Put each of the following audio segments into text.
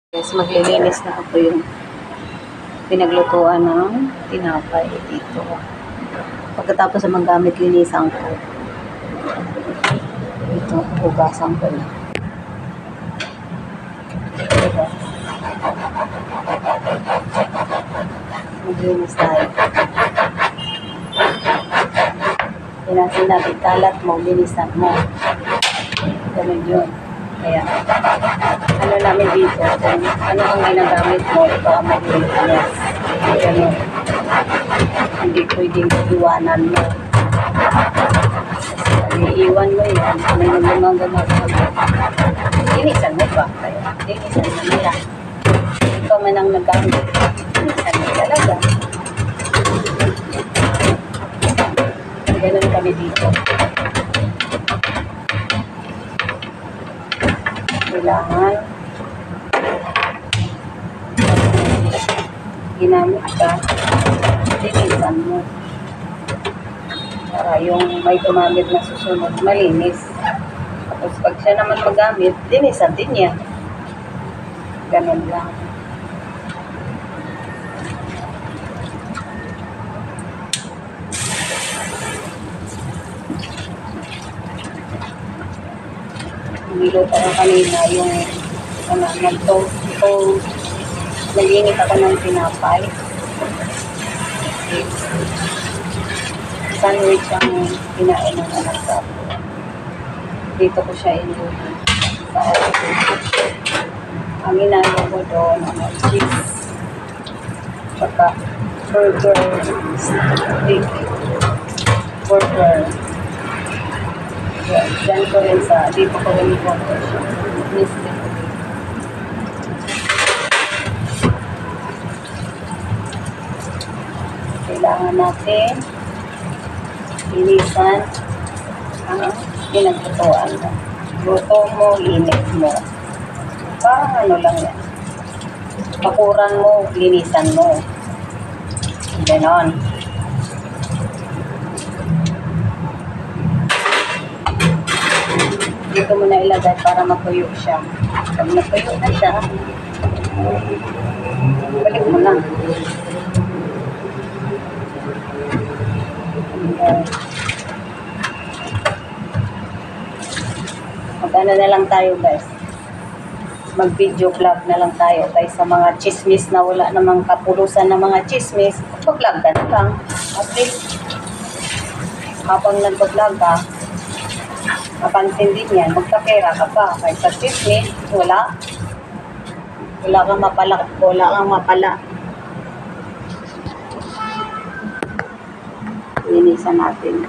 Guys, maglilinis na ako yung pinaglutuan ng tinapay dito. Pagkatapos sa gamit, linisan ko. Ito, hugasan ko na. Diba? Maglinis tayo. Pinasin natin kalat mo, linisan mo. Ganun yun. Kaya, ano namin dito, kung ano ang ginagamit mo, ito ang maglilinis. Ganun. Hindi pwedeng iwanan mo. Iiwan mo yan, may namang gumagawa. Linisan mo ba? Kaya, linisan mo nila. Ikaw man ang nagamit. Linisan mo talaga. Ganun kami dito. Kailangan ginamit ka, linisan mo. Para yung may gumamit na susunod, malinis. Tapos pag siya naman magamit, linisan din niya. Ganun lang. Niluto ko kanina yung nag-init ako ng tinapay. Sandwich ang kinain ng anak ko. Dito ko siya inuwi. Ang inano ko doon, cheese. Tsaka burger stick. Burger. Yan, dyan ko rin dito ko rin i-order siya. Mistik. Kailangan natin linisan ang pinaglutuan mo. Luto mo, init mo. Parang ano lang yan. Pakuran mo, linisan mo. Ganon. Dito mo na ilagay para matuyo siya. Pag natuyo na siya, balik mo lang. Mag-ano na lang tayo guys. Mag-video vlog na lang tayo kaysa mga chismis na wala namang kapulusan ng mga chismis. Mag-vlog ka na lang. At least, habang nag-vlog ka, mapansin din yan, magkapera ka pa. Kaysa chismis, wala kang mapala. Linisan natin.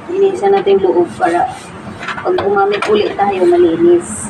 Linisan natin yung loob para pag gumamit ulit tayo, malinis.